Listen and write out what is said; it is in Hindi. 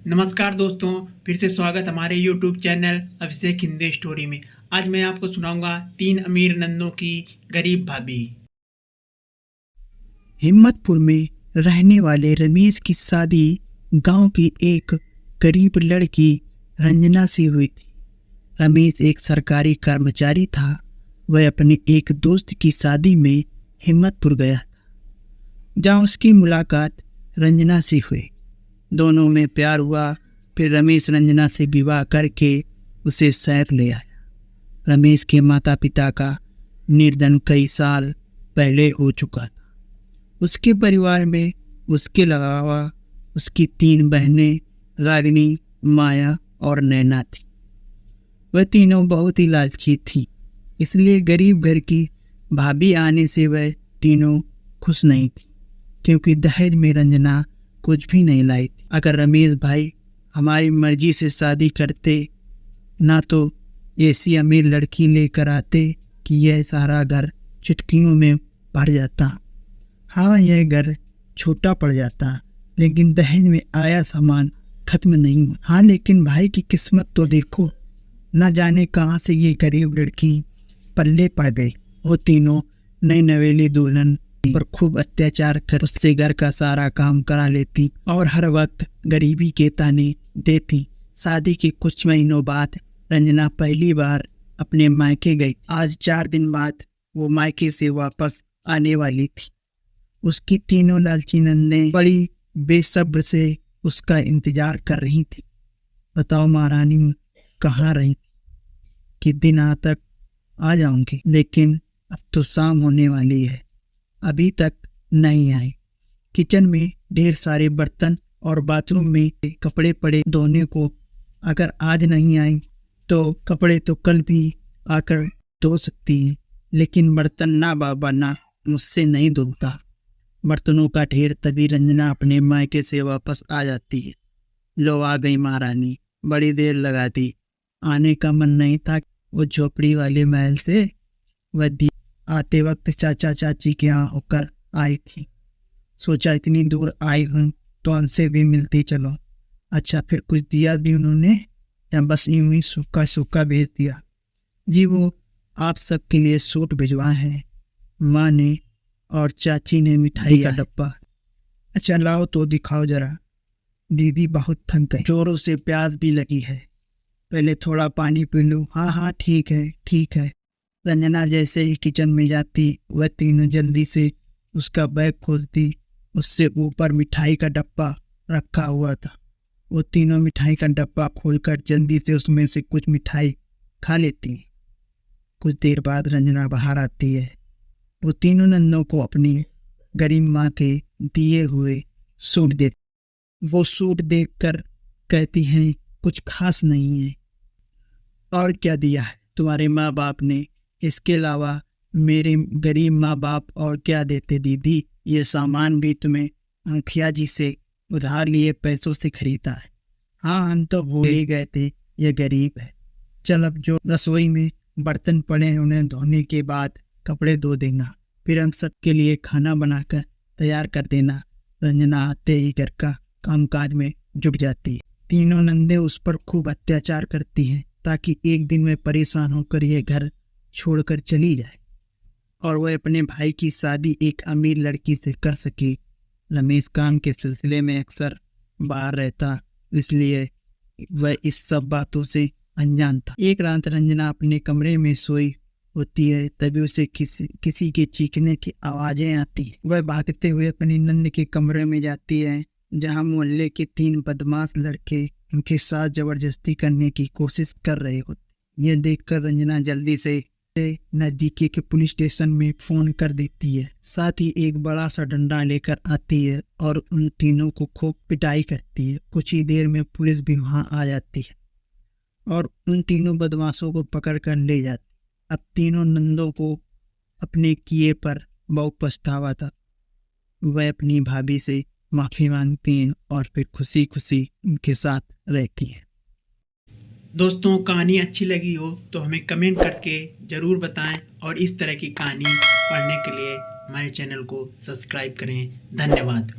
नमस्कार दोस्तों, फिर से स्वागत हमारे YouTube चैनल अभिषेक हिंदी स्टोरी में। आज मैं आपको सुनाऊंगा 3 अमीर नंदों की गरीब भाभी। हिम्मतपुर में रहने वाले रमेश की शादी गांव की एक गरीब लड़की रंजना से हुई थी। रमेश एक सरकारी कर्मचारी था। वह अपने एक दोस्त की शादी में हिम्मतपुर गया था, जहां उसकी मुलाकात रंजना से हुई। दोनों में प्यार हुआ। फिर रमेश रंजना से विवाह करके उसे शहर ले आया। रमेश के माता पिता का निर्धन कई साल पहले हो चुका था। उसके परिवार में उसके अलावा उसकी 3 बहनें रागिनी, माया और नैना थी। वह तीनों बहुत ही लालची थी, इसलिए गरीब घर की भाभी आने से वह तीनों खुश नहीं थी, क्योंकि दहेज में रंजना कुछ भी नहीं लाई थी। अगर रमेश भाई हमारी मर्जी से शादी करते ना तो ऐसी अमीर लड़की लेकर आते कि यह सारा घर चुटकियों में भर जाता। हाँ, यह घर छोटा पड़ जाता, लेकिन दहेज में आया सामान खत्म नहीं हुआ। हाँ, लेकिन भाई की किस्मत तो देखो, ना जाने कहाँ से ये गरीब लड़की पल्ले पड़ गई। वो तीनों नई नवेली दुल्हन पर खूब अत्याचार कर उससे घर का सारा काम करा लेती और हर वक्त गरीबी के ताने देती। शादी के कुछ महीनों बाद रंजना पहली बार अपने मायके गई। आज 4 दिन बाद वो मायके से वापस आने वाली थी। उसकी तीनों लालची नंदें बड़ी बेसब्र से उसका इंतजार कर रही थी। बताओ महारानी कहाँ रही थी कि दिन आ तक आ जाऊंगी, लेकिन अब तो शाम होने वाली है, अभी तक नहीं आई। किचन में ढेर सारे बर्तन और बाथरूम में कपड़े पड़े धोने को। अगर आज नहीं आई तो कपड़े तो कल भी आकर धो सकती हैं, लेकिन बर्तन ना बाबा ना, मुझसे नहीं धुलता। बर्तनों का ढेर। तभी रंजना अपने मायके से वापस आ जाती है। लो आ गई महारानी, बड़ी देर लगा दी। आने का मन नहीं था। वो झोपड़ी वाले महल से वह आते वक्त चाचा चाची के यहाँ होकर आई थी। सोचा इतनी दूर आई हूँ तो उनसे भी मिलती चलो। अच्छा, फिर कुछ दिया भी उन्होंने या बस यूं ही सूखा सूखा भेज दिया? जी, वो आप सबके लिए सूट भिजवाए हैं, माँ ने और चाची ने मिठाई का डब्बा। अच्छा लाओ तो दिखाओ जरा। दीदी बहुत थक गई, जोरों से प्यास भी लगी है, पहले थोड़ा पानी पी लूँ। हाँ हाँ ठीक है ठीक है। रंजना जैसे ही किचन में जाती, वह तीनों जल्दी से उसका बैग खोलती। उससे ऊपर मिठाई का डब्बा रखा हुआ था। वो तीनों मिठाई का डब्बा खोलकर जल्दी से उसमें से कुछ मिठाई खा लेती। कुछ देर बाद रंजना बाहर आती है। वो तीनों नंदों को अपनी गरीब माँ के दिए हुए सूट देती। वो सूट देखकर कहती हैं कुछ खास नहीं है। और क्या दिया है तुम्हारे माँ बाप ने? इसके अलावा मेरे गरीब माँ बाप और क्या देते दीदी? ये सामान भी तुम्हें मुखिया जी से उधार लिए पैसों से खरीदा है। हाँ, हम तो भूल ही गए थे, ये गरीब है। चल अब जो रसोई में बर्तन पड़े हैं उन्हें धोने के बाद कपड़े धो देना, फिर हम सबके लिए खाना बनाकर तैयार कर देना। रंजना आते ही घर का कामकाज में जुट जाती है। तीनों नंदे उस पर खूब अत्याचार करती हैं ताकि एक दिन में परेशान होकर ये घर छोड़कर चली जाए और वह अपने भाई की शादी एक अमीर लड़की से कर सके। रमेश काम के सिलसिले में अक्सर बाहर रहता, इसलिए वह इस सब बातों से अनजान था। एक रात रंजना अपने कमरे में सोई होती है, तभी उसे किसी के चीखने की आवाज़ें आती हैं। वह भागते हुए अपनी नंद के कमरे में जाती है, जहां मोहल्ले के 3 बदमाश लड़के उनके साथ जबरदस्ती करने की कोशिश कर रहे होते। यह देखकर रंजना जल्दी से नजदीकी के पुलिस स्टेशन में फोन कर देती है। साथ ही एक बड़ा सा डंडा लेकर आती है और उन तीनों को खूब पिटाई करती है। कुछ ही देर में पुलिस भी वहां आ जाती है और उन तीनों बदमाशों को पकड़ कर ले जाती। अब तीनों नंदों को अपने किए पर बहुत पछतावा था। वह अपनी भाभी से माफ़ी मांगती हैं और फिर खुशी खुशी उनके साथ रहती हैं। दोस्तों, कहानी अच्छी लगी हो तो हमें कमेंट करके ज़रूर बताएं और इस तरह की कहानी पढ़ने के लिए हमारे चैनल को सब्सक्राइब करें। धन्यवाद।